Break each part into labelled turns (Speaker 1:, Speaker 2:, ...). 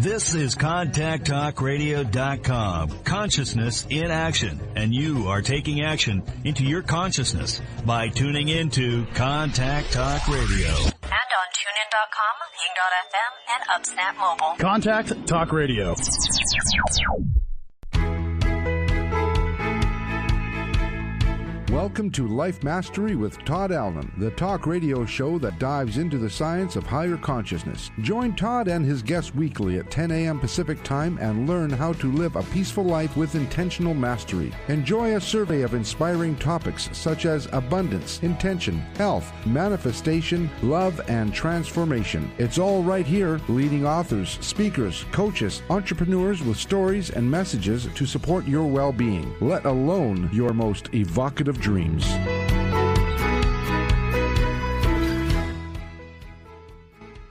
Speaker 1: This is ContactTalkRadio.com. Consciousness in action. And you are taking action into your consciousness by tuning into Contact Talk Radio.
Speaker 2: And on TuneIn.com, Ping.fm, and UpSnap Mobile.
Speaker 3: Contact Talk Radio.
Speaker 4: Welcome to Life Mastery with Todd Allen, the talk radio show that dives into the science of higher consciousness. Join Todd and his guests weekly at 10 a.m. Pacific Time and learn how to live a peaceful life with intentional mastery. Enjoy a survey of inspiring topics such as abundance, intention, health, manifestation, love, and transformation. It's all right here. Leading authors, speakers, coaches, entrepreneurs with stories and messages to support your well-being, let alone your most evocative dreams.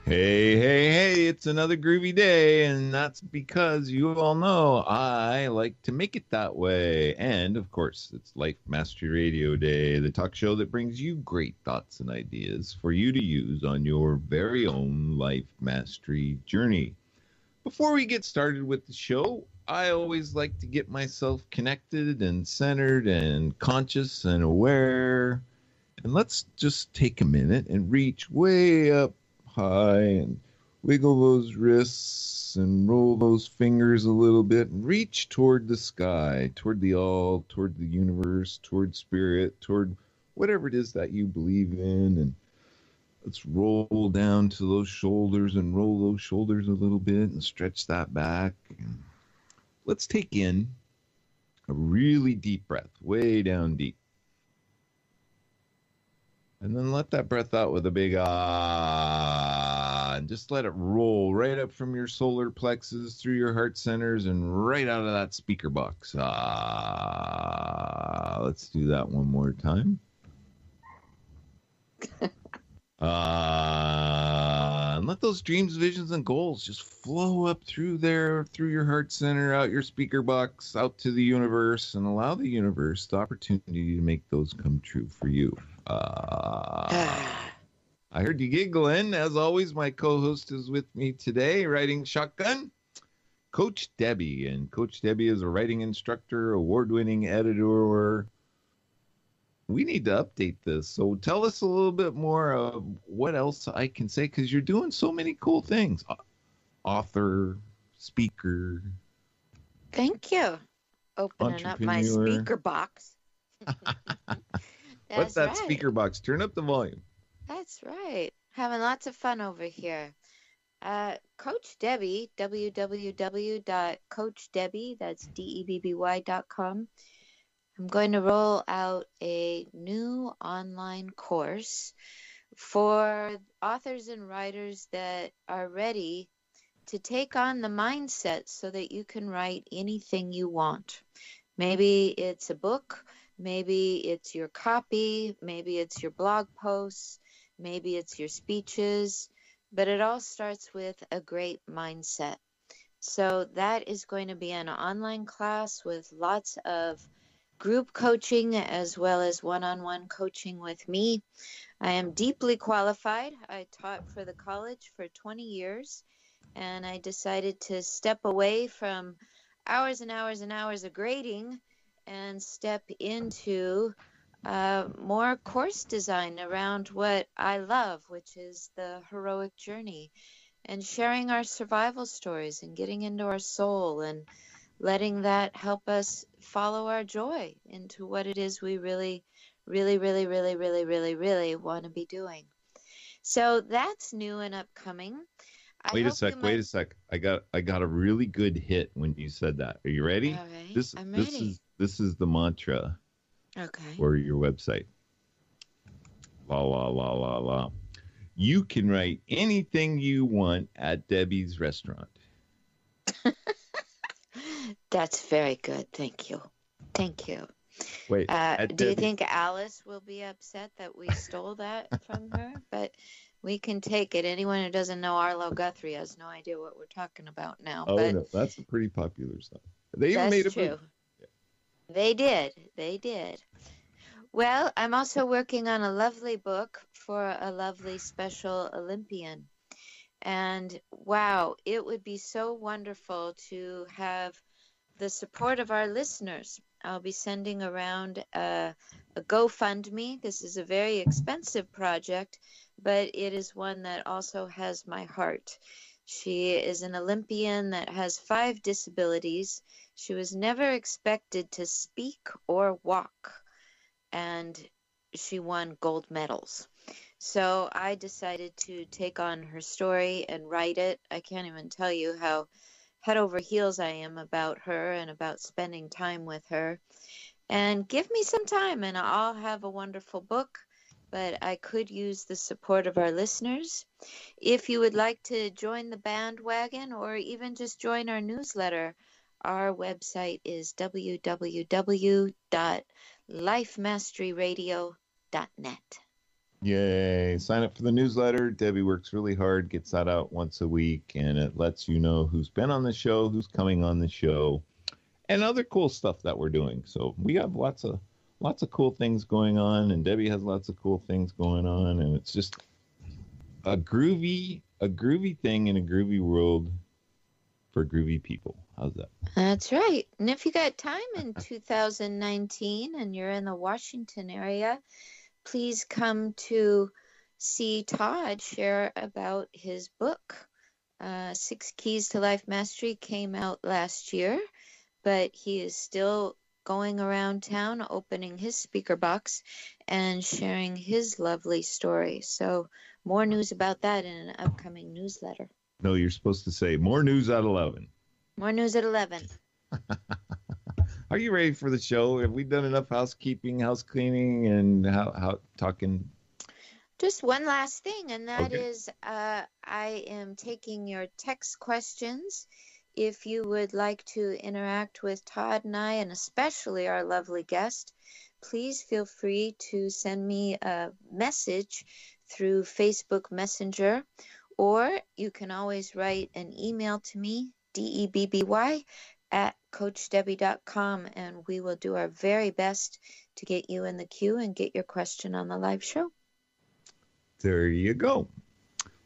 Speaker 5: Hey, it's another groovy day, and that's because you all know I like to make it that way. And, of course, it's Life Mastery Radio Day, the talk show that brings you great thoughts and ideas for you to use on your very own life mastery journey. Before we get started with the show, I always like to get myself connected and centered and conscious and aware. And let's just take a minute and reach way up high and wiggle those wrists and roll those fingers a little bit and reach toward the sky, toward the all, toward the universe, toward spirit, toward whatever it is that you believe in. And let's roll down to those shoulders and roll those shoulders a little bit and stretch that back. Let's take in a really deep breath, way down deep. And then let that breath out with a big ah, and just let it roll right up from your solar plexus, through your heart centers, and right out of that speaker box. Ah, let's do that one more time. And let those dreams, visions, and goals just flow up through there, through your heart center, out your speaker box, out to the universe, and allow the universe the opportunity to make those come true for you. I heard you giggling. As always, my co-host is with me today, riding shotgun, Coach Debbie. And Coach Debbie is a writing instructor, award-winning editor. We need to update this. So tell us a little bit more of what else I can say, because you're doing so many cool things. Author, speaker.
Speaker 6: Thank you. Opening up my speaker box.
Speaker 5: What's that speaker box? Turn up the volume.
Speaker 6: That's right. Having lots of fun over here. Coach Debbie, www.coachdebbie, that's DEBBY.com. I'm going to roll out a new online course for authors and writers that are ready to take on the mindset so that you can write anything you want. Maybe it's a book, maybe it's your copy, maybe it's your blog posts, maybe it's your speeches, but it all starts with a great mindset. So that is going to be an online class with lots of group coaching as well as one-on-one coaching with me. I am deeply qualified. I taught for the college for 20 years, and I decided to step away from hours and hours and hours of grading and step into more course design around what I love, which is the heroic journey, and sharing our survival stories and getting into our soul and letting that help us follow our joy into what it is we really want to be doing. So that's new and upcoming.
Speaker 5: Wait a sec. I got a really good hit when you said that. Are you ready?
Speaker 6: All right. I'm ready.
Speaker 5: This is the mantra.
Speaker 6: Okay.
Speaker 5: For your website. La la la la la. You can write anything you want at Debbie's restaurant.
Speaker 6: That's very good. Thank you.
Speaker 5: Wait.
Speaker 6: Do you think Alice will be upset that we stole that from her? But we can take it. Anyone who doesn't know Arlo Guthrie has no idea what we're talking about now.
Speaker 5: Oh,
Speaker 6: but
Speaker 5: no, that's a pretty popular song. They even made a movie.
Speaker 6: They did. Well, I'm also working on a lovely book for a lovely special Olympian. And wow, it would be so wonderful to have the support of our listeners. I'll be sending around a GoFundMe. This is a very expensive project, but it is one that also has my heart. She is an Olympian that has 5 disabilities. She was never expected to speak or walk, and she won gold medals. So I decided to take on her story and write it. I can't even tell you how head over heels I am about her and about spending time with her. And give me some time and I'll have a wonderful book, but I could use the support of our listeners. If you would like to join the bandwagon or even just join our newsletter, our website is www.lifemasteryradio.net.
Speaker 5: Yay. Sign up for the newsletter. Debbie works really hard, gets that out once a week, and it lets you know who's been on the show, who's coming on the show, and other cool stuff that we're doing. So we have lots of cool things going on, and Debbie has lots of cool things going on, and it's just a groovy thing in a groovy world for groovy people. How's that?
Speaker 6: That's right. And if you got time in 2019 and you're in the Washington area, please come to see Todd share about his book. 6 Keys to Life Mastery came out last year, but he is still going around town opening his speaker box and sharing his lovely story. So more news about that in an upcoming newsletter.
Speaker 5: No, you're supposed to say more news at 11.
Speaker 6: More news at 11.
Speaker 5: Are you ready for the show? Have we done enough house cleaning, and how talking?
Speaker 6: Just one last thing, and that
Speaker 5: Okay.
Speaker 6: is I am taking your text questions. If you would like to interact with Todd and I, and especially our lovely guest, please feel free to send me a message through Facebook Messenger, or you can always write an email to me, debby@coachdebbie.com, and we will do our very best to get you in the queue and get your question on the live show.
Speaker 5: There you go.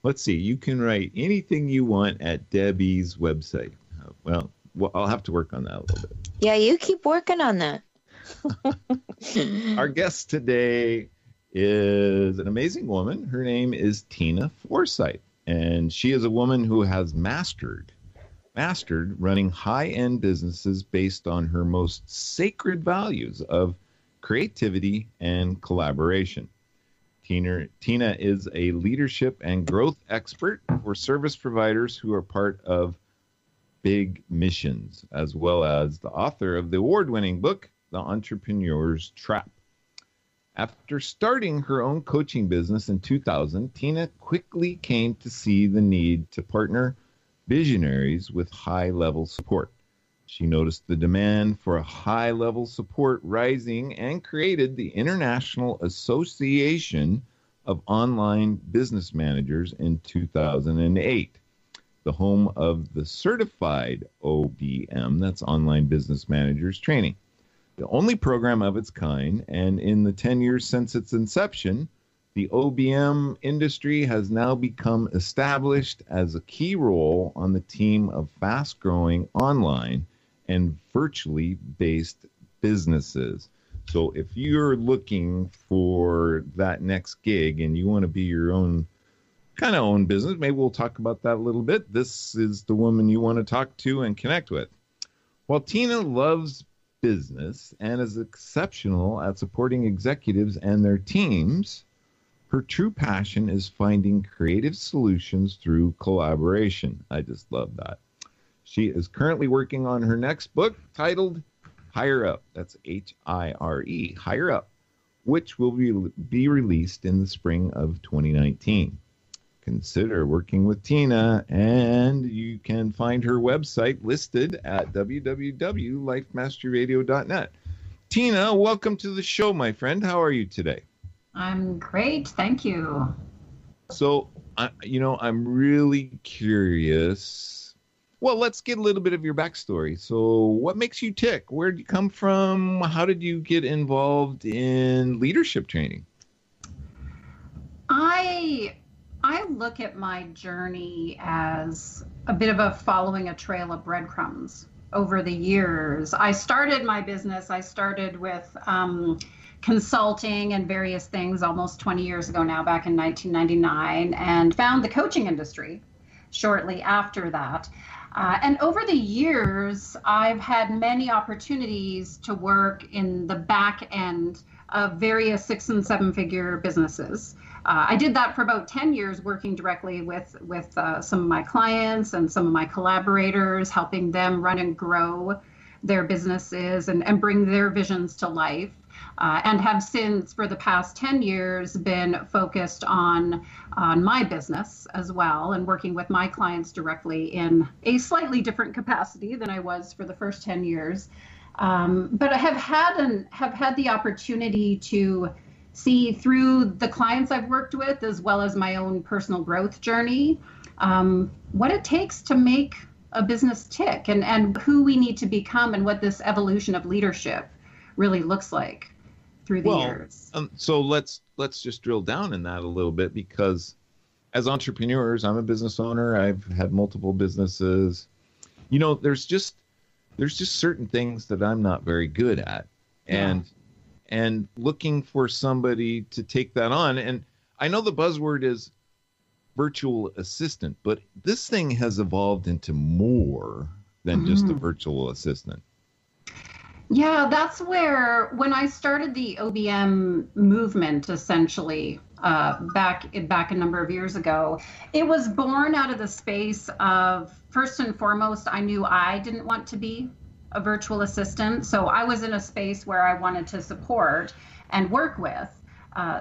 Speaker 5: Let's see. You can write anything you want at Debbie's website. Well, I'll have to work on that a little bit.
Speaker 6: Yeah, you keep working on that.
Speaker 5: Our guest today is an amazing woman. Her name is Tina Forsyth, and she is a woman who has mastered running high-end businesses based on her most sacred values of creativity and collaboration. Tina is a leadership and growth expert for service providers who are part of big missions, as well as the author of the award-winning book, The Entrepreneur's Trap. After starting her own coaching business in 2000, Tina quickly came to see the need to partner visionaries with high-level support. She noticed the demand for a high-level support rising and created the International Association of Online Business Managers in 2008, the home of the Certified OBM, that's Online Business Managers Training, the only program of its kind, and in the 10 years since its inception, the OBM industry has now become established as a key role on the team of fast-growing online and virtually based businesses. So if you're looking for that next gig and you want to be your own kind of own business, maybe we'll talk about that a little bit. This is the woman you want to talk to and connect with. While Tina loves business and is exceptional at supporting executives and their teams, her true passion is finding creative solutions through collaboration. I just love that. She is currently working on her next book titled Higher Up. That's H-I-R-E, Higher Up, which will be released in the spring of 2019. Consider working with Tina, and you can find her website listed at www.lifemasteryradio.net. Tina, welcome to the show, my friend. How are you today?
Speaker 3: I'm great, thank you.
Speaker 5: So, I'm really curious. Well, let's get a little bit of your backstory. So, what makes you tick? Where did you come from? How did you get involved in leadership training?
Speaker 3: I I look at my journey as a bit of a following a trail of breadcrumbs over the years. I started my business, I started with consulting and various things almost 20 years ago now, back in 1999, and found the coaching industry shortly after that. And over the years, I've had many opportunities to work in the back end of various 6- and 7-figure businesses. I did that for about 10 years, working directly with some of my clients and some of my collaborators, helping them run and grow their businesses and bring their visions to life. And have since, for the past 10 years, been focused on my business as well, and working with my clients directly in a slightly different capacity than I was for the first 10 years. But I have had the opportunity to see through the clients I've worked with, as well as my own personal growth journey, what it takes to make a business tick, and who we need to become, and what this evolution of leadership really looks like through the years.
Speaker 5: So let's just drill down in that a little bit, because as entrepreneurs, I'm a business owner. I've had multiple businesses. You know, there's just certain things that I'm not very good at, and looking for somebody to take that on. And I know the buzzword is virtual assistant, but this thing has evolved into more than just a virtual assistant.
Speaker 3: Yeah, that's where, when I started the OBM movement, essentially, back a number of years ago, it was born out of the space of, first and foremost, I knew I didn't want to be a virtual assistant. So I was in a space where I wanted to support and work with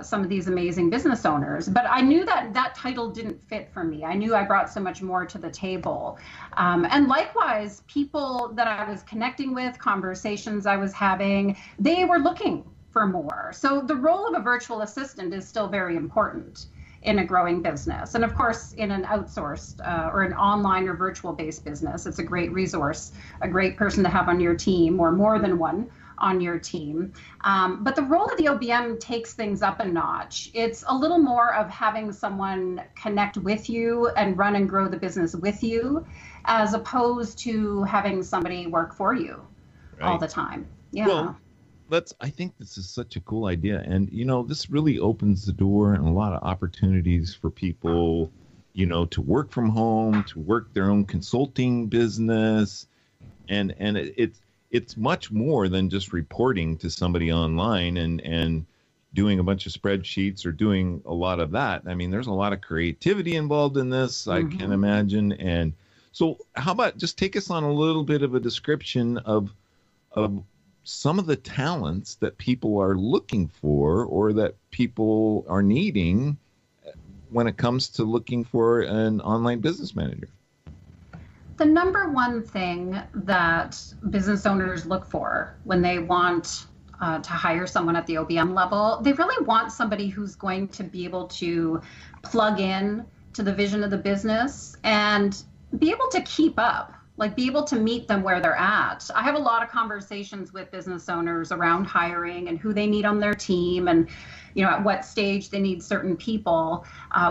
Speaker 3: some of these amazing business owners. But I knew that that title didn't fit for me. I knew I brought so much more to the table. And likewise, people that I was connecting with, conversations I was having, they were looking for more. So the role of a virtual assistant is still very important in a growing business. And of course, in an outsourced or an online or virtual based business, it's a great resource, a great person to have on your team, or more than one on your team. But the role of the OBM takes things up a notch. It's a little more of having someone connect with you and run and grow the business with you, as opposed to having somebody work for you all the time. Yeah.
Speaker 5: Well, I think this is such a cool idea. And, you know, this really opens the door and a lot of opportunities for people, you know, to work from home, to work their own consulting business. And it's much more than just reporting to somebody online and doing a bunch of spreadsheets or doing a lot of that. I mean, there's a lot of creativity involved in this, I can imagine. And so how about just take us on a little bit of a description of some of the talents that people are looking for, or that people are needing when it comes to looking for an online business manager.
Speaker 3: The number one thing that business owners look for when they want to hire someone at the OBM level, they really want somebody who's going to be able to plug in to the vision of the business and be able to keep up, like be able to meet them where they're at. I have a lot of conversations with business owners around hiring and who they need on their team, and you know, at what stage they need certain people.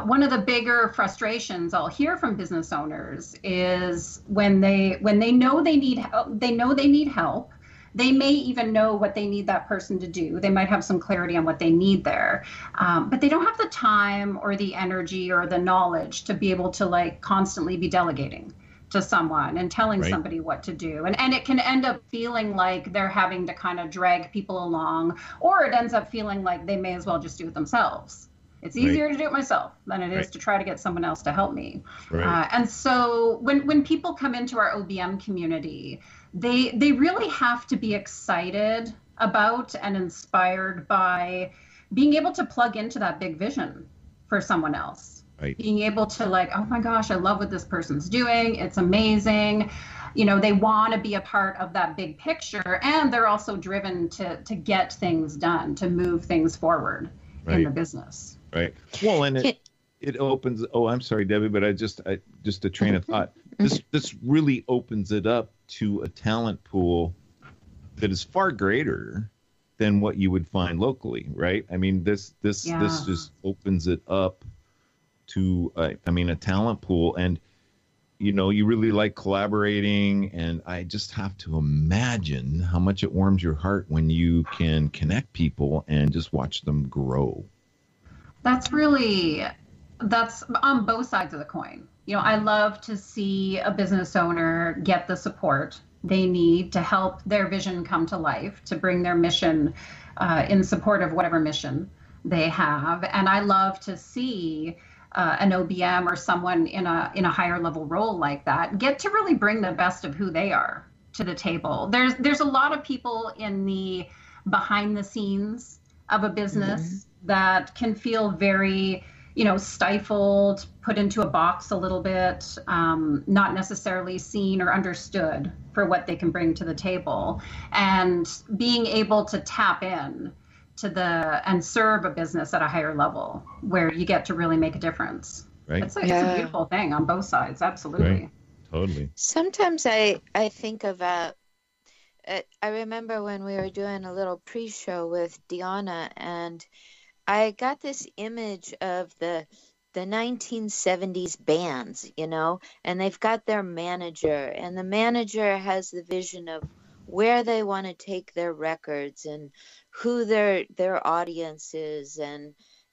Speaker 3: One of the bigger frustrations I'll hear from business owners is when they know they need help. They may even know what they need that person to do. They might have some clarity on what they need there, but they don't have the time or the energy or the knowledge to be able to like constantly be delegating to someone and telling somebody what to do. And it can end up feeling like they're having to kind of drag people along, or it ends up feeling like they may as well just do it themselves. It's easier to do it myself than it is to try to get someone else to help me. And so when people come into our OBM community, they really have to be excited about and inspired by being able to plug into that big vision for someone else. Being able to like, oh my gosh, I love what this person's doing. It's amazing. You know, they want to be a part of that big picture, and they're also driven to get things done, to move things forward in the business.
Speaker 5: Well, and it opens. Oh, I'm sorry, Debbie, but just a train of thought. This really opens it up to a talent pool that is far greater than what you would find locally, right? I mean, this just opens it up to, a talent pool, and you really like collaborating, and I just have to imagine how much it warms your heart when you can connect people and just watch them grow.
Speaker 3: That's on both sides of the coin. I love to see a business owner get the support they need to help their vision come to life, to bring their mission in support of whatever mission they have. And I love to see an OBM or someone in a higher level role like that get to really bring the best of who they are to the table. There's a lot of people in the behind the scenes of a business that can feel very stifled, put into a box a little bit, not necessarily seen or understood for what they can bring to the table. And being able to tap in to and serve a business at a higher level where you get to really make a difference.
Speaker 5: Right.
Speaker 3: It's a beautiful thing on both sides. Absolutely.
Speaker 5: Right. Totally.
Speaker 6: Sometimes I think about, I remember when we were doing a little pre-show with Deanna, and I got this image of the 1970s bands, and they've got their manager, and the manager has the vision of where they want to take their records and who their audience is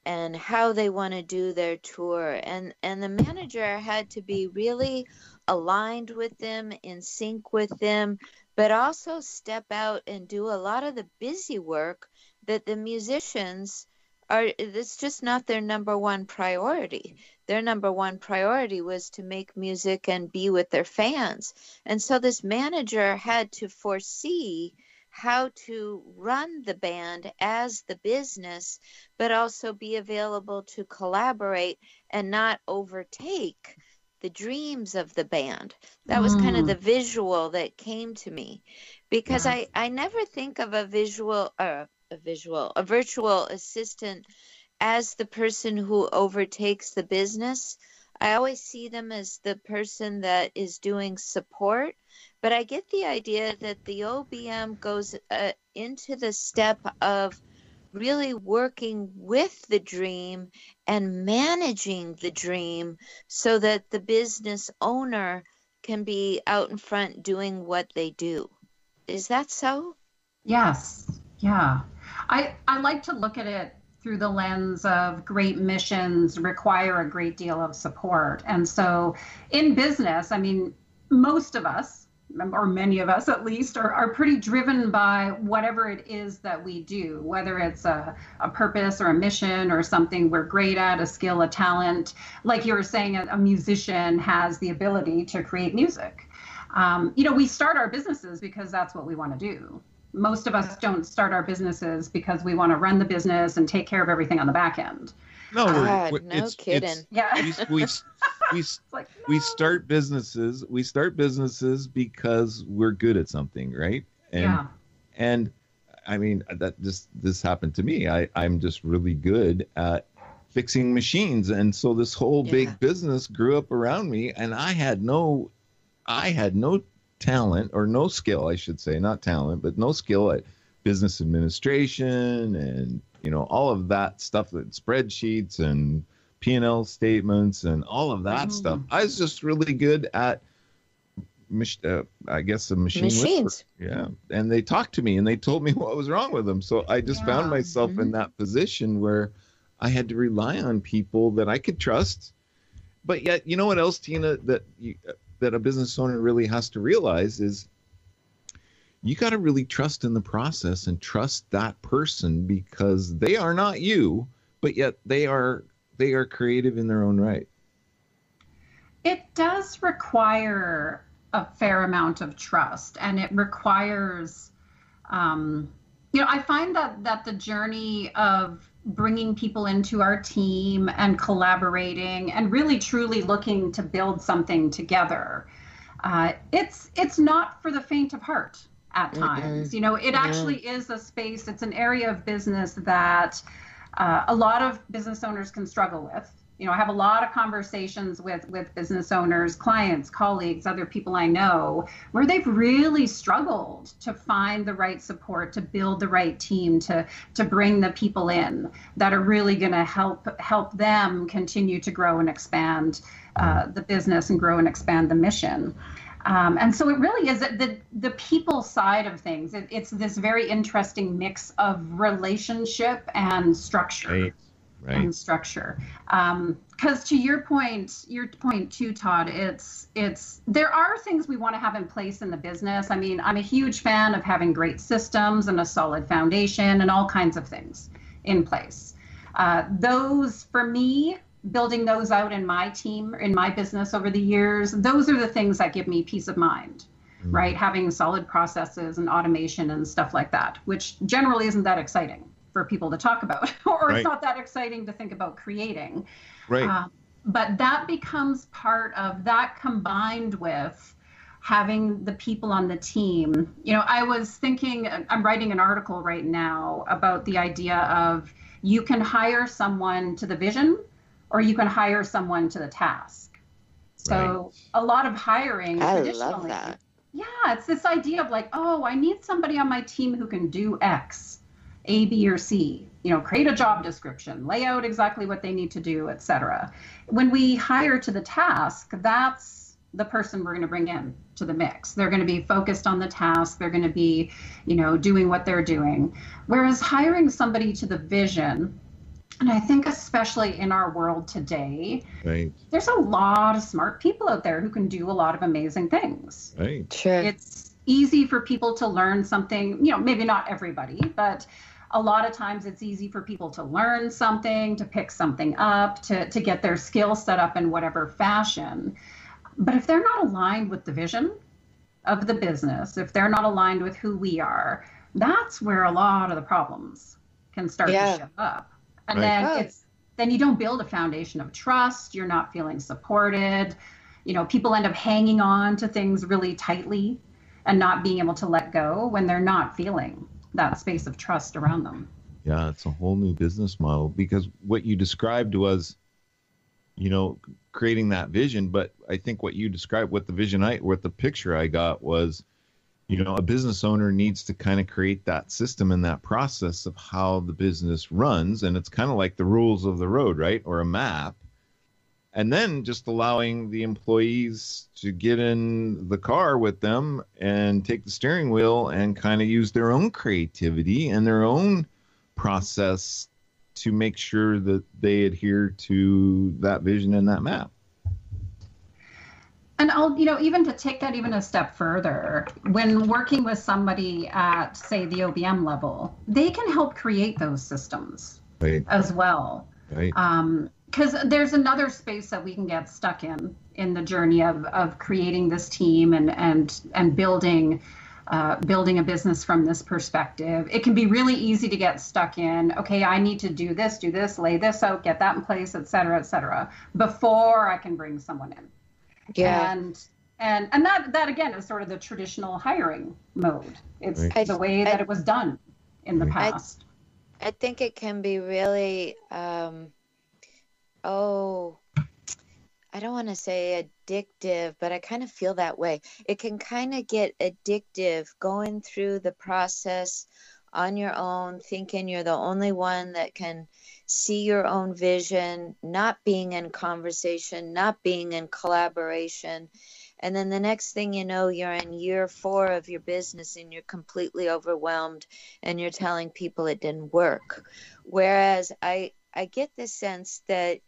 Speaker 6: and how they want to do their tour. And the manager had to be really aligned with them, in sync with them, but also step out and do a lot of the busy work that the musicians it's just not their number one priority. Their number one priority was to make music and be with their fans. And so this manager had to foresee how to run the band as the business, but also be available to collaborate and not overtake the dreams of the band. That was kind of the visual that came to me, because I never think of a virtual assistant as the person who overtakes the business. I always see them as the person that is doing support, but I get the idea that the OBM goes into the step of really working with the dream and managing the dream so that the business owner can be out in front doing what they do. Is that so?
Speaker 3: Yes. Yeah. I like to look at it through the lens of great missions require a great deal of support. And so in business, most of us, or many of us at least, are pretty driven by whatever it is that we do, whether it's a purpose or a mission or something we're great at, a skill, a talent. Like you were saying, a musician has the ability to create music. We start our businesses because that's what we want to do. Most of us don't start our businesses because we want to run the business and take care of everything on the back end.
Speaker 6: No, no kidding.
Speaker 5: We start businesses. We start businesses because we're good at something, right? And this happened to me. I'm just really good at fixing machines, and so this whole big business grew up around me, and I had no talent, or no skill, I should say, not talent, but no skill at business administration and all of that stuff, that spreadsheets and P&L statements and all of that stuff. I was just really good at the machines. Yeah, and they talked to me and they told me what was wrong with them. So I just found myself in that position where I had to rely on people that I could trust. But yet, you know what else, Tina, that a business owner really has to realize is you got to really trust in the process and trust that person, because they are not you, but yet they are creative in their own right.
Speaker 3: It does require a fair amount of trust, and it requires, I find that the journey of bringing people into our team and collaborating and really truly looking to build something together, it's not for the faint of heart at times. It actually is a space, it's an area of business that a lot of business owners can struggle with. I have a lot of conversations with business owners, clients, colleagues, other people I know, where they've really struggled to find the right support, to build the right team, to bring the people in that are really going to help them continue to grow and expand the business and grow and expand the mission. And so it really is the people side of things. It's this very interesting mix of relationship and structure. Right. And structure. Because to your point too, Todd, it's there are things we want to have in place in the business. I mean, I'm a huge fan of having great systems and a solid foundation and all kinds of things in place. Those, for me, building those out in my team, in my business over the years, those are the things that give me peace of mind, right? Having solid processes and automation and stuff like that, which generally isn't that exciting for people to talk about, or it's not that exciting to think about creating. Right. But that becomes part of that, combined with having the people on the team. I was thinking, I'm writing an article right now about the idea of you can hire someone to the vision, or you can hire someone to the task. So a lot of hiring traditionally. I love that. Yeah, it's this idea of like, oh, I need somebody on my team who can do X. A, B, or C, create a job description, lay out exactly what they need to do, etc. When we hire to the task, that's the person we're going to bring in to the mix. They're going to be focused on the task. They're going to be, doing what they're doing. Whereas hiring somebody to the vision, and I think especially in our world today, there's a lot of smart people out there who can do a lot of amazing things. Right. Sure. It's easy for people to learn something, maybe not everybody, but a lot of times it's easy for people to learn something, to pick something up, to get their skill set up in whatever fashion. But if they're not aligned with the vision of the business, if they're not aligned with who we are, that's where a lot of the problems can start to show up. And then you don't build a foundation of trust. You're not feeling supported. People end up hanging on to things really tightly and not being able to let go when they're not feeling that space of trust around them.
Speaker 5: Yeah, it's a whole new business model, because what you described was, creating that vision. But I think what you described, what the picture I got was, a business owner needs to kind of create that system and that process of how the business runs. And it's kind of like the rules of the road, right? Or a map. And then just allowing the employees to get in the car with them and take the steering wheel and kind of use their own creativity and their own process to make sure that they adhere to that vision and that map.
Speaker 3: And I'll, even to take that even a step further, when working with somebody at, say, the OBM level, they can help create those systems as well. Right. Because there's another space that we can get stuck in the journey of creating this team and building a business from this perspective. It can be really easy to get stuck in, okay, I need to do this, lay this out, get that in place, et cetera, before I can bring someone in. Yeah. And that again is sort of the traditional hiring mode. It's the way that it was done in the past.
Speaker 6: I think it can be really, I don't want to say addictive, but I kind of feel that way. It can kind of get addictive going through the process on your own, thinking you're the only one that can see your own vision, not being in conversation, not being in collaboration. And then the next thing you know, you're in year 4 of your business and you're completely overwhelmed and you're telling people it didn't work. Whereas I get the sense that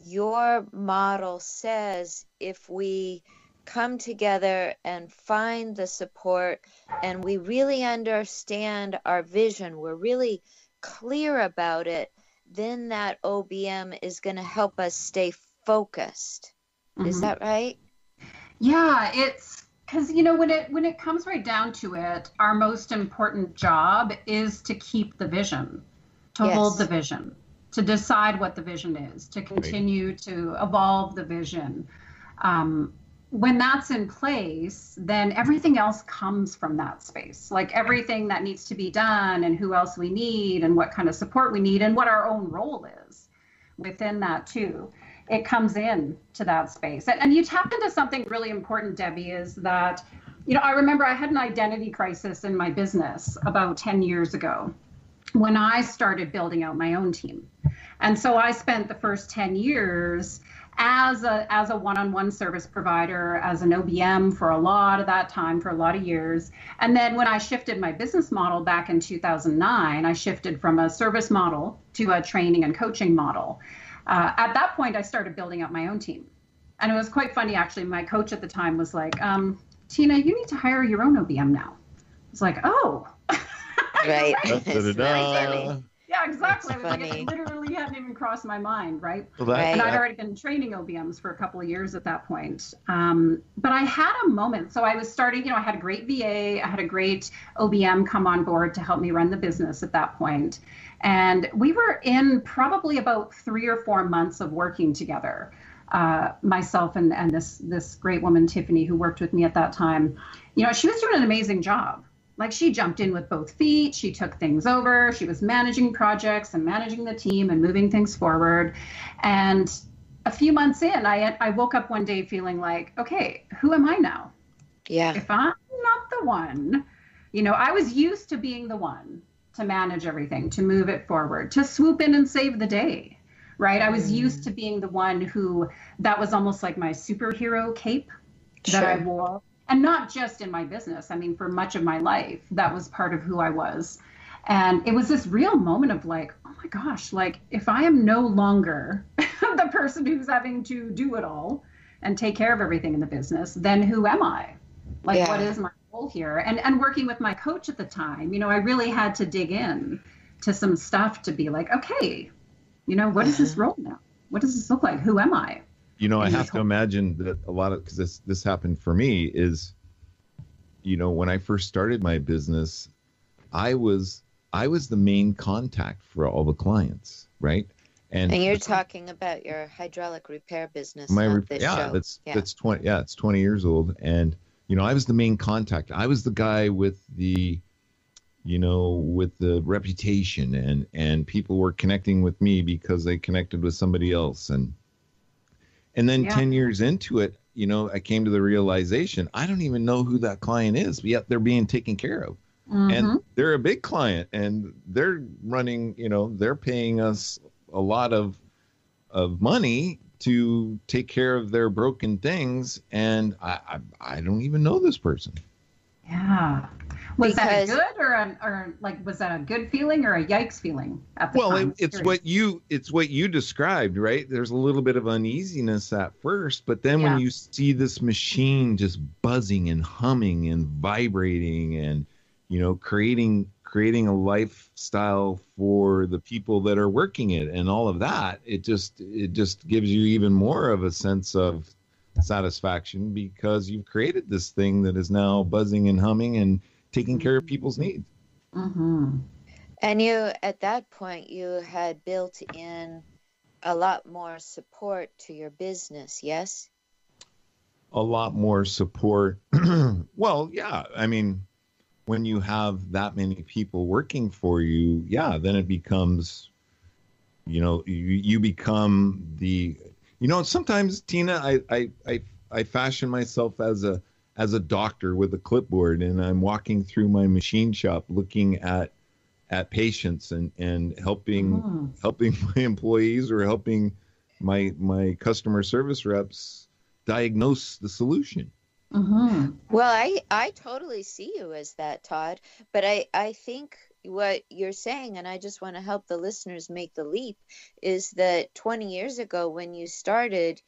Speaker 6: your model says if we come together and find the support and we really understand our vision, we're really clear about it, then that OBM is going to help us stay focused. Mm-hmm. Is that right?
Speaker 3: Yeah, it's because, when it comes right down to it, our most important job is to keep the vision, to hold the vision, to decide what the vision is, to continue to evolve the vision. When that's in place, then everything else comes from that space. Like everything that needs to be done and who else we need and what kind of support we need and what our own role is within that too. it comes in to that space. And you tapped into something really important, Debbie, is that, I remember I had an identity crisis in my business about 10 years ago when I started building out my own team. And so I spent the first 10 years as a one-on-one service provider, as an OBM for a lot of that time, for a lot of years. And then when I shifted my business model back in 2009, I shifted from a service model to a training and coaching model. At that point, I started building out my own team. And it was quite funny, actually. My coach at the time was like, Tina, you need to hire your own OBM now. I was like, oh.
Speaker 6: Right.
Speaker 3: Yeah, exactly. It literally hadn't even crossed my mind, right?
Speaker 5: Well,
Speaker 3: and I'd already been training OBMs for a couple of years at that point. But I had a moment. So I was starting, I had a great VA. I had a great OBM come on board to help me run the business at that point. And we were in probably about 3 or 4 months of working together. Myself and this great woman, Tiffany, who worked with me at that time. She was doing an amazing job. Like, she jumped in with both feet. She took things over. She was managing projects and managing the team and moving things forward. And a few months in, I woke up one day feeling like, okay, who am I now?
Speaker 6: Yeah.
Speaker 3: If I'm not the one, I was used to being the one to manage everything, to move it forward, to swoop in and save the day, right? I was used to being the one that was almost like my superhero cape that I wore. And not just in my business. I mean, for much of my life, that was part of who I was. And it was this real moment of like, oh my gosh, like, if I am no longer the person who's having to do it all and take care of everything in the business, then who am I? Like, what is my role here? And working with my coach at the time, I really had to dig in to some stuff to be like, okay, what is this role now? What does this look like? Who am I?
Speaker 5: I have to imagine that a lot of, because this happened for me, is, when I first started my business, I was the main contact for all the clients, right? And
Speaker 6: you're talking about your hydraulic repair business. It's 20 years old, and I was the main contact. I was the guy with the reputation, and people were connecting with me because they connected with somebody else, and then 10 years into it, I came to the realization, I don't even know who that client is, but yet they're being taken care of. Mm-hmm. And they're a big client, and they're running, they're paying us a lot of money to take care of their broken things. And I don't even know this person.
Speaker 3: Yeah. Was that a good or was that a good feeling or a yikes feeling at the time?
Speaker 5: Well, it's what you described, right? There's a little bit of uneasiness at first, but then when you see this machine just buzzing and humming and vibrating and, creating a lifestyle for the people that are working it and all of that, it just gives you even more of a sense of satisfaction because you've created this thing that is now buzzing and humming and taking care of people's needs.
Speaker 6: Mm-hmm. And at that point, you had built in a lot more support to your business, yes?
Speaker 5: A lot more support. Well, yeah. I mean, when you have that many people working for you, then it becomes, you become the, sometimes, Tina, I fashion myself as a doctor with a clipboard, and I'm walking through my machine shop looking at patients and helping my employees or helping my customer service reps diagnose the solution.
Speaker 6: Mm-hmm. Well, I totally see you as that, Todd, but I think what you're saying, and I just want to help the listeners make the leap, is that 20 years ago when you started,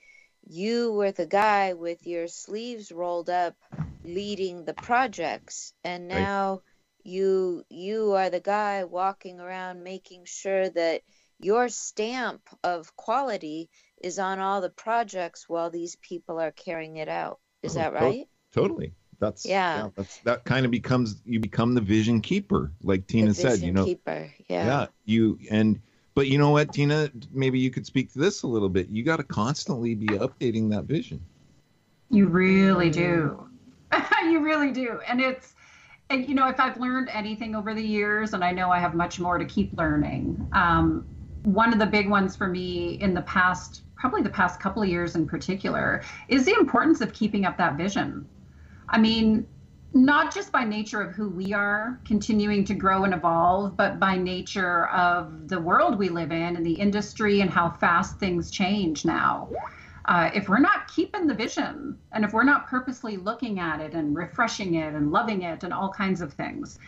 Speaker 6: you were the guy with your sleeves rolled up leading the projects, and now you are the guy walking around making sure that your stamp of quality is on all the projects while these people are carrying it out. Is that right?
Speaker 5: Totally. That kind of you become the vision keeper, like Tina said.
Speaker 6: Keeper.
Speaker 5: But you know what, Tina? Maybe you could speak to this a little bit. You got to constantly be updating that vision.
Speaker 3: You really do. You really do. And if I've learned anything over the years, and I know I have much more to keep learning, one of the big ones for me in the past probably the past couple of years in particular, is the importance of keeping up that vision. I mean, not just by nature of who we are continuing to grow and evolve, but by nature of the world we live in and the industry and how fast things change now. If we're not keeping the vision and if we're not purposely looking at it and refreshing it and loving it and all kinds of things,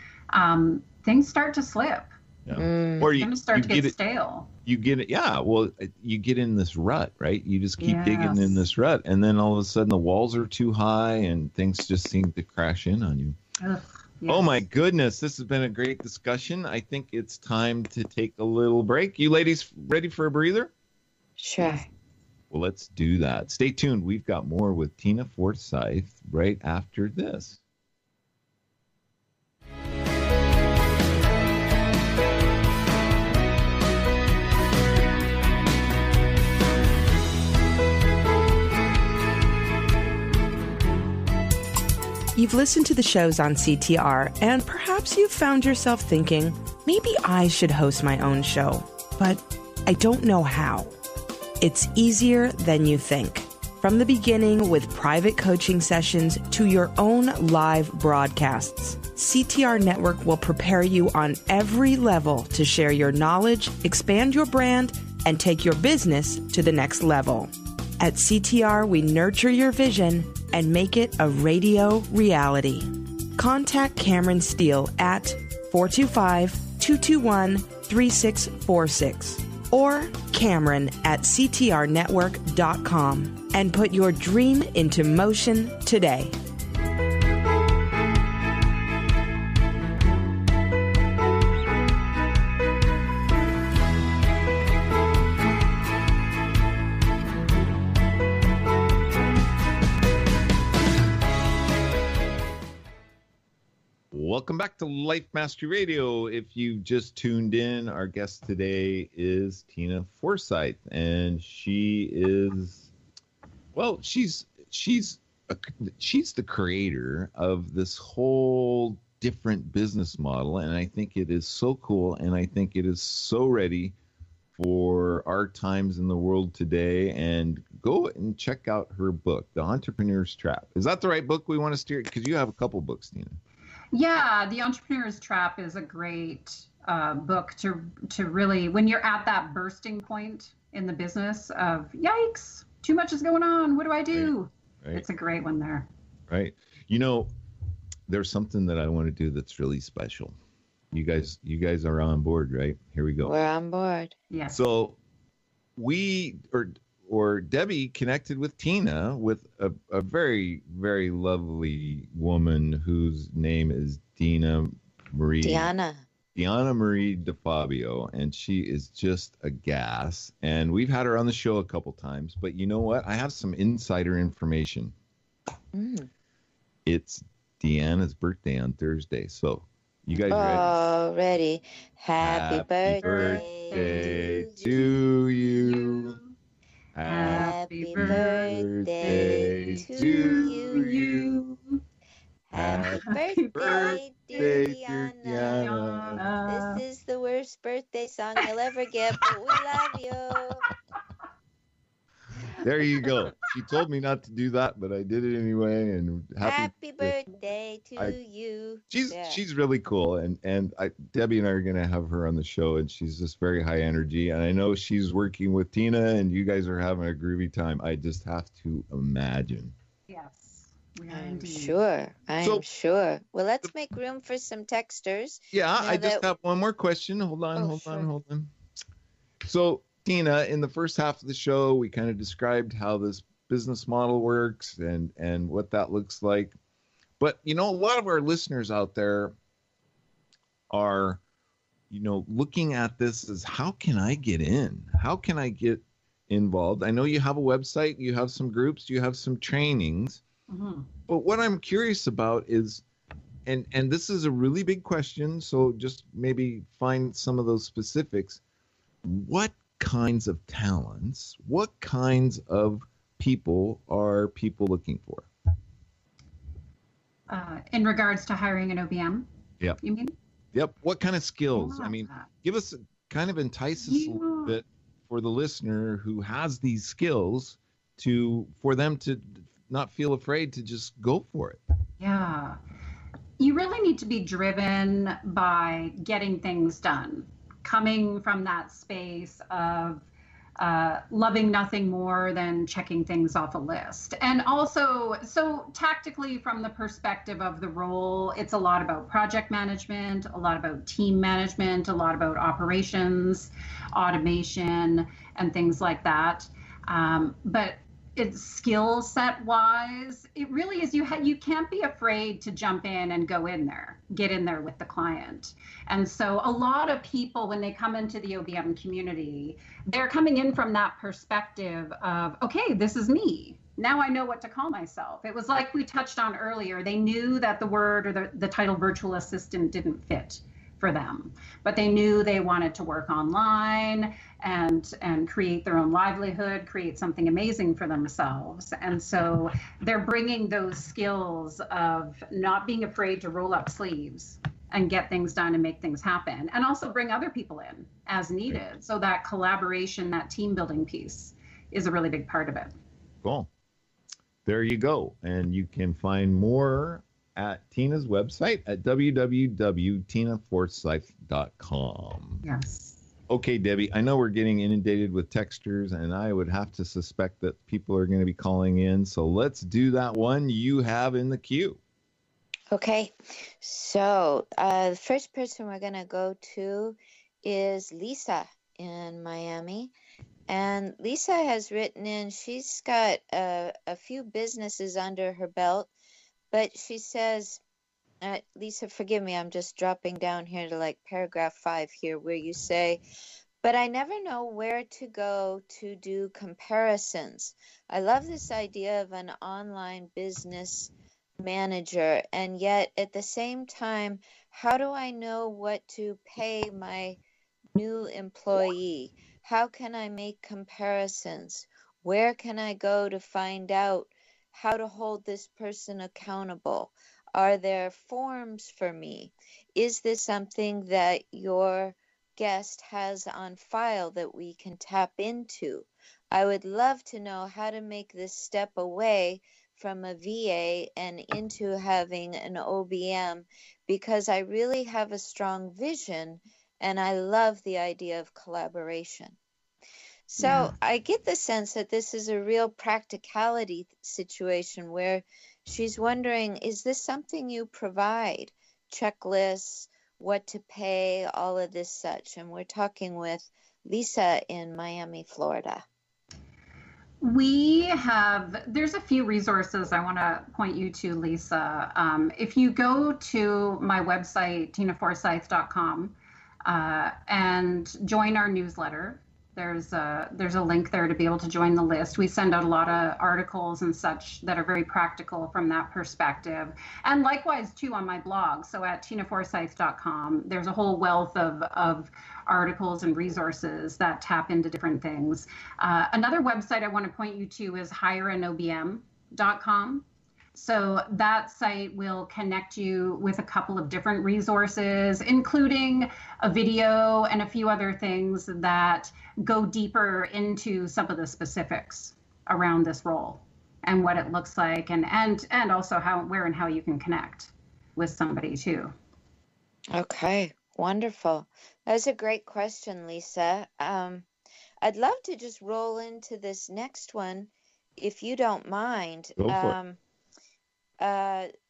Speaker 3: things start to slip.
Speaker 5: Yeah. Or
Speaker 3: it's going to start to get stale.
Speaker 5: You get it. Yeah. Well, you get in this rut, right? You just keep digging in this rut. And then all of a sudden the walls are too high and things just seem to crash in on you.
Speaker 3: Ugh, yes.
Speaker 5: Oh, my goodness. This has been a great discussion. I think it's time to take a little break. You ladies ready for a breather?
Speaker 6: Sure.
Speaker 5: Well, let's do that. Stay tuned. We've got more with Tina Forsyth right after this.
Speaker 7: You've listened to the shows on CTR, and perhaps you've found yourself thinking, maybe I should host my own show, but I don't know how. It's easier than you think. From the beginning with private coaching sessions to your own live broadcasts, CTR Network will prepare you on every level to share your knowledge, expand your brand, and take your business to the next level. At CTR, we nurture your vision and make it a radio reality. Contact Cameron Steele at 425-221-3646 or Cameron at ctrnetwork.com and put your dream into motion today.
Speaker 5: Welcome back to Life Mastery Radio. If you just tuned in, our guest today is Tina Forsyth, and she is, well, she's the creator of this whole different business model, and I think it is so cool, and I think it is so ready for our times in the world today. And go and check out her book, The Entrepreneur's Trap. Is that the right book we want to steer? Because you have a couple books, Tina.
Speaker 3: Yeah, The Entrepreneur's Trap is a great book to really, when you're at that bursting point in the business of, yikes, too much is going on, what do I do? Right. It's a great one there.
Speaker 5: Right. You know, there's something that I want to do that's really special. You guys are on board, right? Here we go.
Speaker 6: We're on board.
Speaker 3: Yeah.
Speaker 5: So or Debbie connected with Tina with a very, very lovely woman whose name is Diana Marie DeFabio, and she is just a gas. And we've had her on the show a couple times, but you know what? I have some insider information. It's Deanna's birthday on Thursday, so you guys ready?
Speaker 6: Oh, ready. Happy birthday
Speaker 5: to you.
Speaker 6: Happy birthday to you. Happy birthday, Diana. This is the worst birthday song you'll ever get, but we love you.
Speaker 5: There you go. She told me not to do that, but I did it anyway. And
Speaker 6: happy birthday to you.
Speaker 5: She's really cool, and Debbie and I are gonna have her on the show, and she's just very high energy. And I know she's working with Tina, and you guys are having a groovy time. I just have to imagine.
Speaker 3: Yes,
Speaker 6: I'm sure. I'm sure. Well, let's make room for some texters.
Speaker 5: Yeah, I just have one more question. Hold on. So, Tina, in the first half of the show, we kind of described how this business model works and what that looks like. But, you know, a lot of our listeners out there are, you know, looking at this as, how can I get in? How can I get involved? I know you have a website, you have some groups, you have some trainings.
Speaker 3: Mm-hmm.
Speaker 5: But what I'm curious about is, and this is a really big question, so just maybe find some of those specifics. What kinds of talents, what kinds of people are people looking for?
Speaker 3: In regards to hiring an OBM?
Speaker 5: Yep.
Speaker 3: You mean?
Speaker 5: Yep. What kind of skills? I mean, give us, kind of entice us a little bit for the listener who has these skills for them to not feel afraid to just go for it?
Speaker 3: Yeah. You really need to be driven by getting things done, coming from that space of loving nothing more than checking things off a list. And also, so tactically, from the perspective of the role, it's a lot about project management, a lot about team management, a lot about operations, automation, and things like that. But it's skill set wise, it really is, you can't be afraid to jump in and get in there with the client. And so a lot of people, when they come into the OBM community, they're coming in from that perspective of, okay, this is me. Now I know what to call myself. It was like we touched on earlier. They knew that the word or the title virtual assistant didn't fit for them, but they knew they wanted to work online and create their own livelihood, create something amazing for themselves. And so they're bringing those skills of not being afraid to roll up sleeves and get things done and make things happen, and also bring other people in as needed. So that collaboration, that team building piece is a really big part of it.
Speaker 5: Cool. There you go. And you can find more at Tina's website at www.tinaforsyth.com.
Speaker 3: Yes.
Speaker 5: Okay, Debbie, I know we're getting inundated with texters, and I would have to suspect that people are going to be calling in. So let's do that one you have in the queue.
Speaker 6: Okay, so the first person we're going to go to is Lisa in Miami. And Lisa has written in, she's got a few businesses under her belt, but she says, Lisa, forgive me, I'm just dropping down here to like paragraph 5 here where you say, but I never know where to go to do comparisons. I love this idea of an online business manager, and yet at the same time, how do I know what to pay my new employee? How can I make comparisons? Where can I go to find out how to hold this person accountable? Are there forms for me? Is this something that your guest has on file that we can tap into? I would love to know how to make this step away from a VA and into having an OBM, because I really have a strong vision and I love the idea of collaboration. So
Speaker 3: Yeah.
Speaker 6: I get the sense that this is a real practicality situation where she's wondering, is this something you provide? Checklists, what to pay, all of this such. And we're talking with Lisa in Miami, Florida.
Speaker 3: There's a few resources I want to point you to, Lisa. If you go to my website, tinaforsyth.com, and join our newsletter, there's a link there to be able to join the list. We send out a lot of articles and such that are very practical from that perspective. And likewise, too, on my blog. So at tinaforsyth.com, there's a whole wealth of articles and resources that tap into different things. Another website I want to point you to is hireanobm.com. So that site will connect you with a couple of different resources, including a video and a few other things that go deeper into some of the specifics around this role and what it looks like, and also where and how you can connect with somebody too.
Speaker 6: Okay, wonderful. That's a great question, Lisa. I'd love to just roll into this next one, if you don't mind.
Speaker 5: Go for it.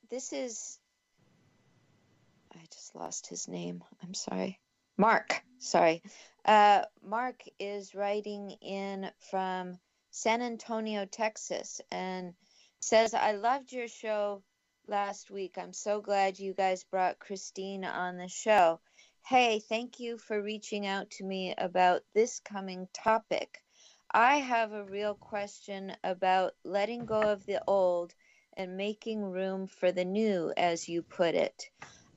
Speaker 6: This is, I just lost his name. I'm sorry. Mark. Sorry. Mark is writing in from San Antonio, Texas, and says, I loved your show last week. I'm so glad you guys brought Christine on the show. Hey, thank you for reaching out to me about this coming topic. I have a real question about letting go of the old and making room for the new, as you put it.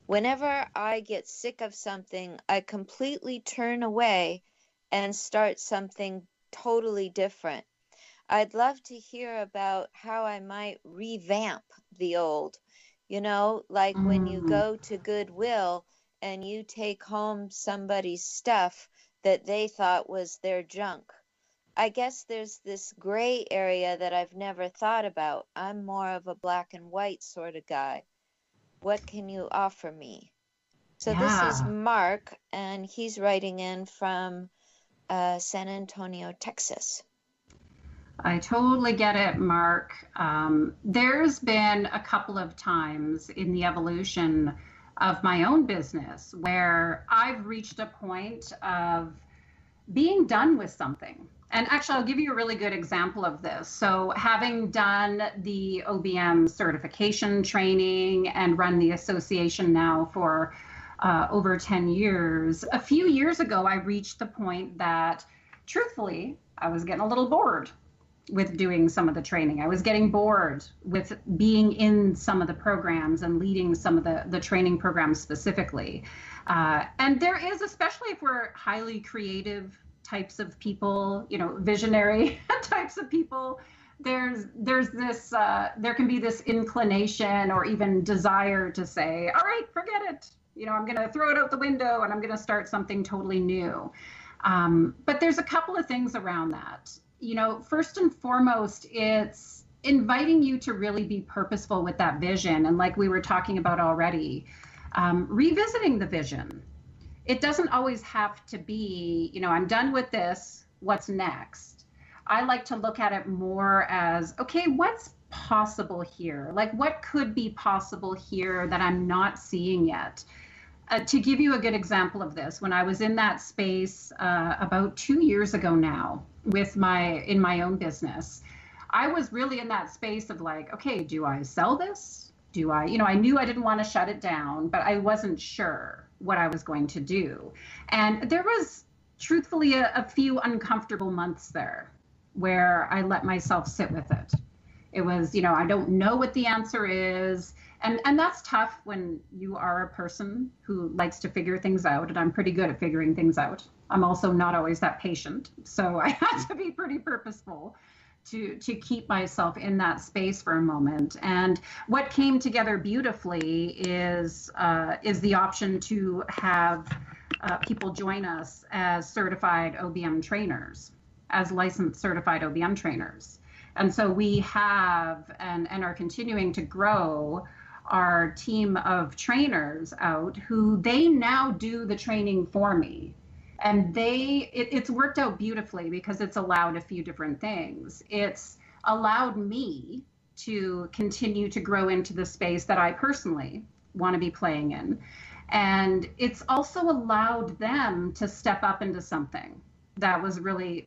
Speaker 6: Whenever I get sick of something, I completely turn away and start something totally different. I'd love to hear about how I might revamp the old. You know, like when you go to Goodwill and you take home somebody's stuff that they thought was their junk. I guess there's this gray area that I've never thought about. I'm more of a black and white sort of guy. What can you offer me? So this is
Speaker 3: Yeah.
Speaker 6: Mark, and he's writing in from San Antonio, Texas.
Speaker 3: I totally get it, Mark. There's been a couple of times in the evolution of my own business where I've reached a point of being done with something. And actually, I'll give you a really good example of this. So, having done the OBM certification training and run the association now for over 10 years, a few years ago, I reached the point that, truthfully, I was getting a little bored with doing some of the training. I was getting bored with being in some of the programs and leading some of the training programs specifically. And there is, especially if we're highly creative types of people, visionary types of people, there's this, there can be this inclination or even desire to say, all right, forget it. I'm going to throw it out the window and I'm going to start something totally new. But there's a couple of things around that. First and foremost, it's inviting you to really be purposeful with that vision. And like we were talking about already, revisiting the vision. It doesn't always have to be, I'm done with this, what's next? I like to look at it more as, okay, what's possible here? Like what could be possible here that I'm not seeing yet? To give you a good example of this, when I was in that space about 2 years ago now in my own business, I was really in that space of like, okay, do I sell this? Do I, I knew I didn't want to shut it down, but I wasn't sure what I was going to do. And there was truthfully a few uncomfortable months there where I let myself sit with it. It was, I don't know what the answer is. And that's tough when you are a person who likes to figure things out, and I'm pretty good at figuring things out. I'm also not always that patient, so I had to be pretty purposeful to keep myself in that space for a moment. And what came together beautifully is the option to have people join us as certified OBM trainers, as licensed certified OBM trainers. And so we have and are continuing to grow our team of trainers out who they now do the training for me. And it's worked out beautifully because it's allowed a few different things. It's allowed me to continue to grow into the space that I personally want to be playing in. And it's also allowed them to step up into something that's really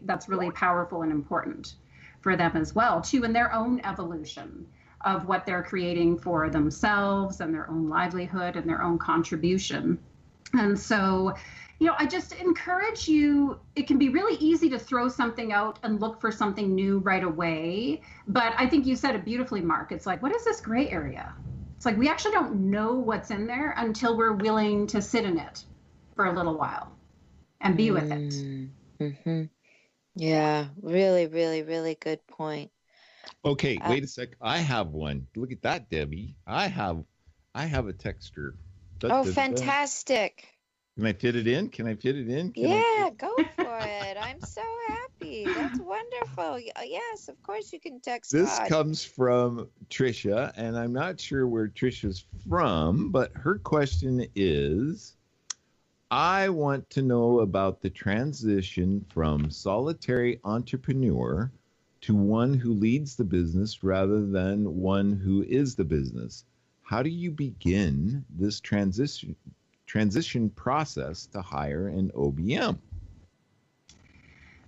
Speaker 3: powerful and important for them as well, too, in their own evolution of what they're creating for themselves and their own livelihood and their own contribution. And so, I just encourage you, it can be really easy to throw something out and look for something new right away. But I think you said it beautifully, Mark. It's like, what is this gray area? It's like, we actually don't know what's in there until we're willing to sit in it for a little while and be with it.
Speaker 6: Mm-hmm. Yeah, really, really, really good point.
Speaker 5: Okay, wait a sec. I have one. Look at that, Debbie. I have a texter.
Speaker 6: Fantastic.
Speaker 5: Can I fit it in?
Speaker 6: Yeah, go for it. I'm so happy. That's wonderful. Yes, of course you can text
Speaker 5: This
Speaker 6: Todd.
Speaker 5: comes from Tricia, and I'm not sure where Tricia's from, but her question is, I want to know about the transition from solitary entrepreneur to one who leads the business rather than one who is the business. How do you begin this transition process to hire an OBM?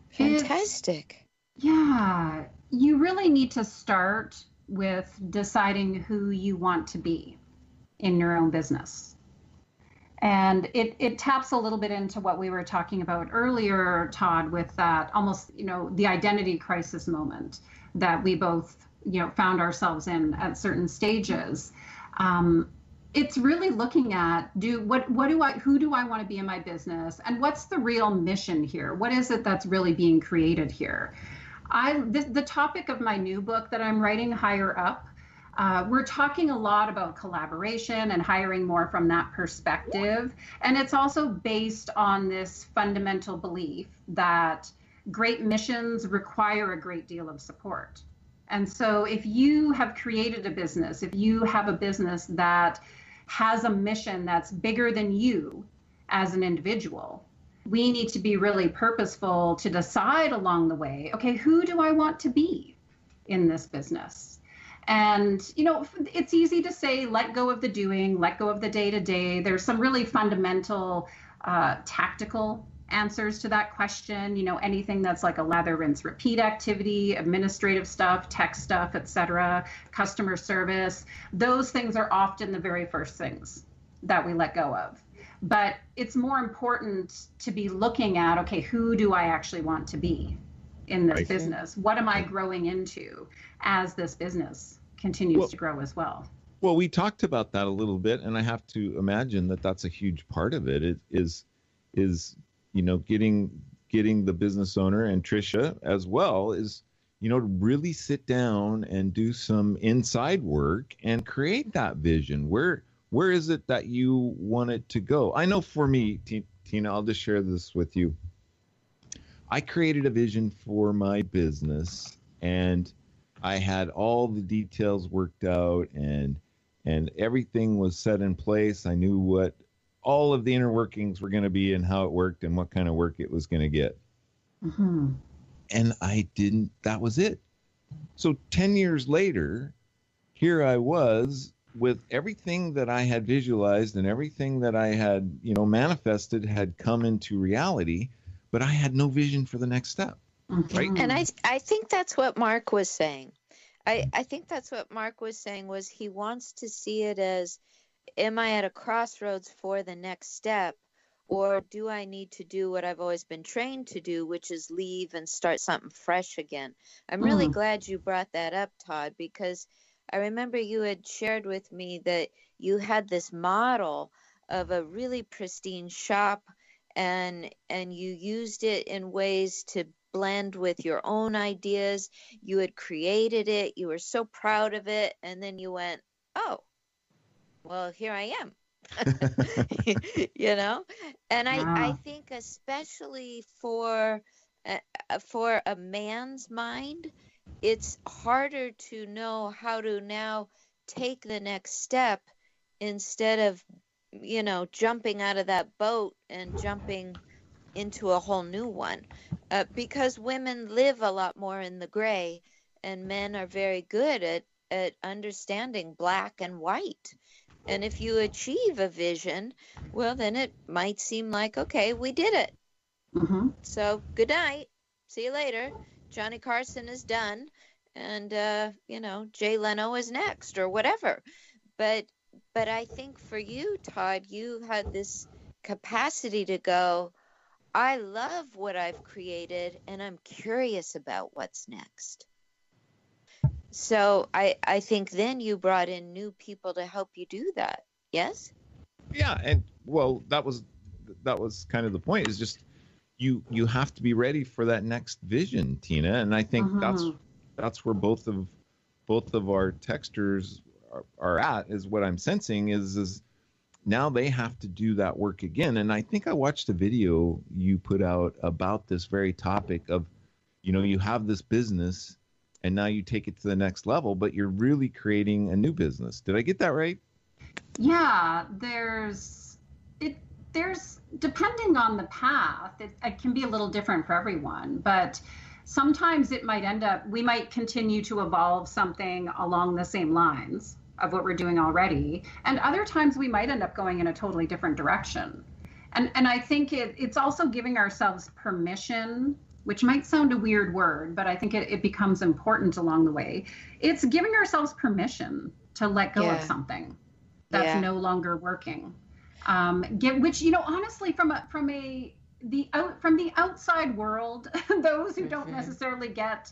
Speaker 6: Fantastic.
Speaker 3: Yeah, you really need to start with deciding who you want to be in your own business. And it taps a little bit into what we were talking about earlier, Todd, with that almost, the identity crisis moment that we both, found ourselves in at certain stages. It's really looking at who do I want to be in my business, and what's the real mission here? What is it that's really being created here? The topic of my new book that I'm writing, Higher Up, We're talking a lot about collaboration and hiring more from that perspective. And it's also based on this fundamental belief that great missions require a great deal of support. And so if you have created a business, if you have a business that has a mission that's bigger than you as an individual, we need to be really purposeful to decide along the way, okay, who do I want to be in this business? And, it's easy to say, let go of the doing, let go of the day-to-day. There's some really fundamental tactical answers to that question. Anything that's like a lather, rinse, repeat activity, administrative stuff, tech stuff, etc., customer service. Those things are often the very first things that we let go of. But it's more important to be looking at, okay, who do I actually want to be in this business? What am I growing into as this business continues to grow as well?
Speaker 5: Well, we talked about that a little bit, and I have to imagine that that's a huge part of it. It is getting the business owner, and Tricia as well, is to really sit down and do some inside work and create that vision. Where is it that you want it to go? I know for me, Tina, I'll just share this with you. I created a vision for my business, and I had all the details worked out, and everything was set in place. I knew what all of the inner workings were going to be and how it worked and what kind of work it was going to get.
Speaker 3: Mm-hmm.
Speaker 5: And that was it. So 10 years later, here I was with everything that I had visualized and everything that I had, manifested had come into reality, but I had no vision for the next step.
Speaker 3: Mm-hmm.
Speaker 5: Right.
Speaker 6: And I think that's what Mark was saying. I think that's what Mark was saying, was he wants to see it as, am I at a crossroads for the next step, or do I need to do what I've always been trained to do, which is leave and start something fresh again? I'm really glad you brought that up, Todd, because I remember you had shared with me that you had this model of a really pristine shop, and you used it in ways to blend with your own ideas. You had created it. You were so proud of it. And then you went, oh, well, here I am. And I think especially for a man's mind, it's harder to know how to now take the next step instead of, jumping out of that boat and jumping into a whole new one, because women live a lot more in the gray, and men are very good at understanding black and white. And if you achieve a vision, well, then it might seem like, okay, we did it.
Speaker 3: Mm-hmm.
Speaker 6: So good night. See you later. Johnny Carson is done. And, Jay Leno is next, or whatever. But I think for you, Todd, you had this capacity to go, I love what I've created, and I'm curious about what's next. So I think then you brought in new people to help you do that. Yes?
Speaker 5: Yeah, and well, that was kind of the point, is just you have to be ready for that next vision, Tina. And I think that's where both of our texters are at, is what I'm sensing is now they have to do that work again. And I think I watched a video you put out about this very topic of, you have this business and now you take it to the next level, but you're really creating a new business. Did I get that right?
Speaker 3: Yeah, there's depending on the path, it can be a little different for everyone, but sometimes we might continue to evolve something along the same lines of what we're doing already. And other times we might end up going in a totally different direction. And I think it's also giving ourselves permission, which might sound a weird word, but I think it becomes important along the way. It's giving ourselves permission to let go of something that's no longer working. Which, honestly, from the outside world, those who don't necessarily get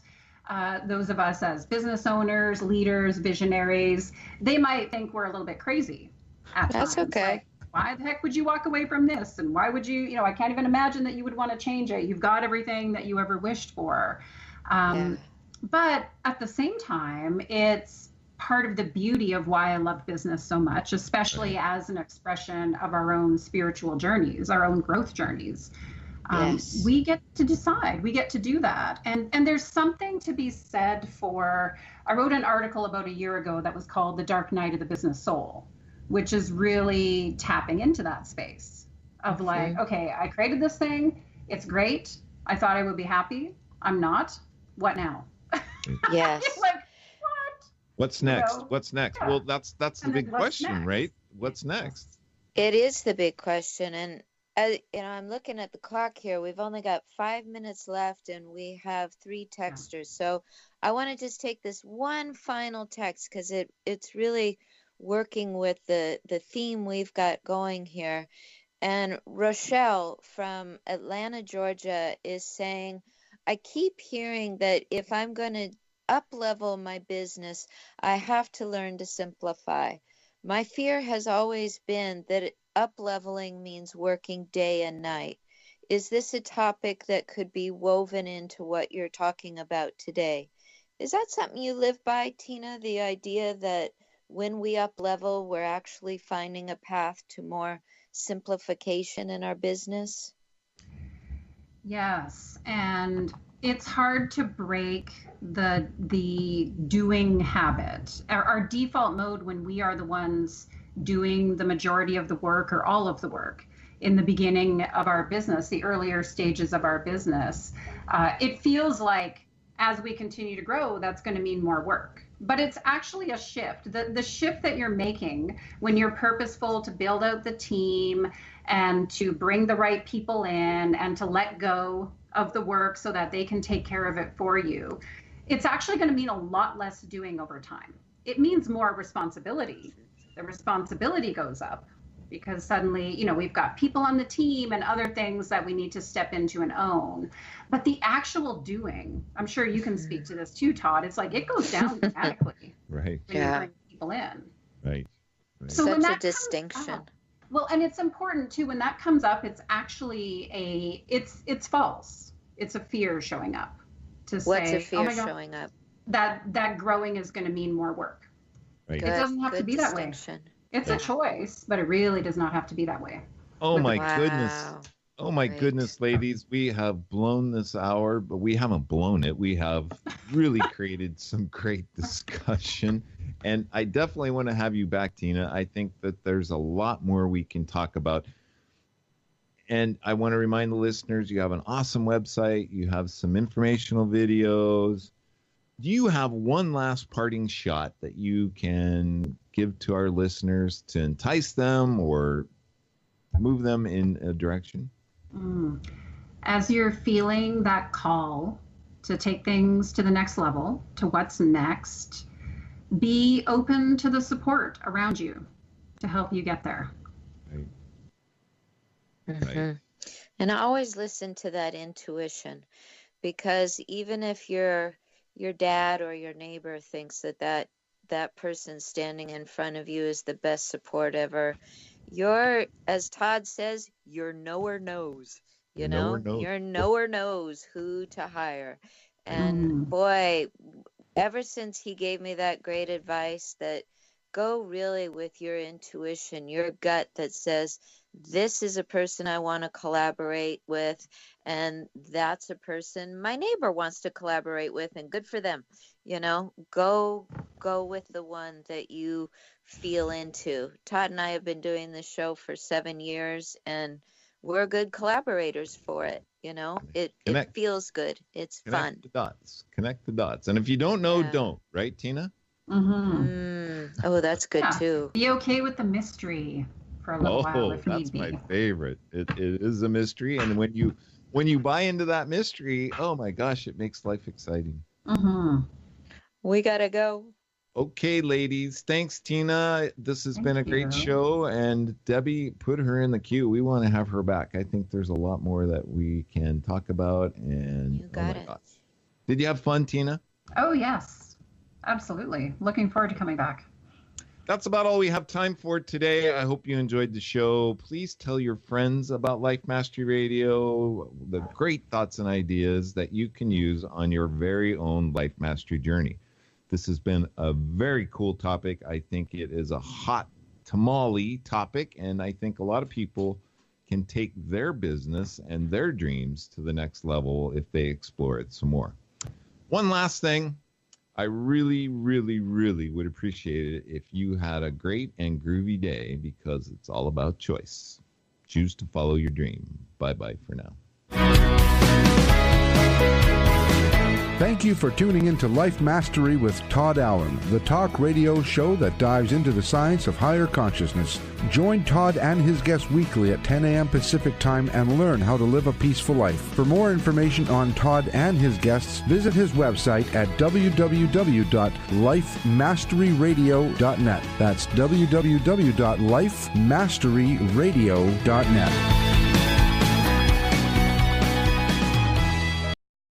Speaker 3: those of us as business owners, leaders, visionaries, they might think we're a little bit crazy at times.
Speaker 6: That's okay.
Speaker 3: Like, why the heck would you walk away from this? And why would you, I can't even imagine that you would want to change it. You've got everything that you ever wished for. But at the same time, it's part of the beauty of why I love business so much, especially as an expression of our own spiritual journeys, our own growth journeys.
Speaker 6: Yes.
Speaker 3: We get to decide, we get to do that. And there's something to be said for, I wrote an article about a year ago that was called The Dark Night of the Business Soul, which is really tapping into that space of like, okay, I created this thing. It's great. I thought I would be happy. I'm not. What now?
Speaker 6: Yes.
Speaker 3: Like, what?
Speaker 5: What's next? What's next?
Speaker 3: Yeah.
Speaker 5: Well, that's the
Speaker 3: And then
Speaker 5: big
Speaker 3: what's
Speaker 5: question,
Speaker 3: next?
Speaker 5: right? What's next?
Speaker 6: It is the big question. And I'm looking at the clock here. We've only got 5 minutes left, and we have 3 texters. So I want to just take this one final text because it's really working with the theme we've got going here. And Rochelle from Atlanta, Georgia is saying, I keep hearing that if I'm going to up-level my business, I have to learn to simplify. My fear has always been that up-leveling means working day and night. Is this a topic that could be woven into what you're talking about today? Is that something you live by, Tina? The idea that when we up-level, we're actually finding a path to more simplification in our business?
Speaker 3: Yes, and it's hard to break the doing habit. Our default mode when we are the ones doing the majority of the work or all of the work in the beginning of our business, the earlier stages of our business, it feels like as we continue to grow, that's going to mean more work. But it's actually a shift. The shift that you're making when you're purposeful to build out the team and to bring the right people in and to let go of the work so that they can take care of it for you, it's actually going to mean a lot less doing over time. It means more responsibility. The responsibility goes up because suddenly, we've got people on the team and other things that we need to step into and own. But the actual doing, I'm sure you can speak to this too, Todd, it's like it goes down dramatically.
Speaker 5: Right.
Speaker 3: When you bring people in.
Speaker 5: Right.
Speaker 3: So
Speaker 6: Such
Speaker 3: when that
Speaker 6: a distinction.
Speaker 3: Comes up, well, and it's important too, when that comes up, it's actually it's false. It's a fear showing up to say,
Speaker 6: What's a fear
Speaker 3: oh my God,
Speaker 6: showing up?
Speaker 3: that growing is going to mean more work.
Speaker 5: Right.
Speaker 3: It doesn't have to be that way. It's a choice, but it really does not have to be that way.
Speaker 5: Oh my
Speaker 6: Wow.
Speaker 5: goodness. Oh my
Speaker 6: Great.
Speaker 5: goodness, ladies. We have blown this hour, but we haven't blown it. We have really created some great discussion. And I definitely want to have you back, Tina. I think that there's a lot more we can talk about. And I want to remind the listeners, you have an awesome website. You have some informational videos. Do you have one last parting shot that you can give to our listeners to entice them or move them in a direction?
Speaker 3: As you're feeling that call to take things to the next level, to what's next, be open to the support around you to help you get there.
Speaker 5: Right.
Speaker 6: Right. And I always listen to that intuition, because even if your dad or your neighbor thinks that person standing in front of you is the best support ever, you're, as Todd says, your knower knows. Your knower knows who to hire. And boy, ever since he gave me that great advice that go really with your intuition, your gut that says, this is a person I want to collaborate with, and that's a person my neighbor wants to collaborate with, and good for them. Go with the one that you feel into. Todd and I have been doing this show for 7 years, and we're good collaborators for it. It feels good. It's fun.
Speaker 5: Connect the dots. And if you don't know, don't. Right, Tina?
Speaker 6: Oh, that's good too.
Speaker 3: Be okay with the mystery for a little while if need be.
Speaker 5: That's my favorite. It is a mystery, and when you buy into that mystery, oh my gosh, it makes life exciting.
Speaker 6: We gotta go.
Speaker 5: Okay, ladies. Thanks, Tina. This has been a great show, and Debbie, put her in the queue. We want to have her back. I think there's a lot more that we can talk about. And
Speaker 6: you got it.
Speaker 5: Gosh. Did you have fun, Tina?
Speaker 3: Oh yes, absolutely. Looking forward to coming back.
Speaker 5: That's about all we have time for today. I hope you enjoyed the show. Please tell your friends about Life Mastery Radio, the great thoughts and ideas that you can use on your very own life mastery journey. This has been a very cool topic. I think it is a hot tamale topic, and I think a lot of people can take their business and their dreams to the next level if they explore it some more. One last thing. I really, really, really would appreciate it if you had a great and groovy day, because it's all about choice. Choose to follow your dream. Bye-bye for now.
Speaker 4: Thank you for tuning into Life Mastery with Todd Allen, the talk radio show that dives into the science of higher consciousness. Join Todd and his guests weekly at 10 a.m. Pacific Time and learn how to live a peaceful life. For more information on Todd and his guests, visit his website at www.lifemasteryradio.net. That's www.lifemasteryradio.net.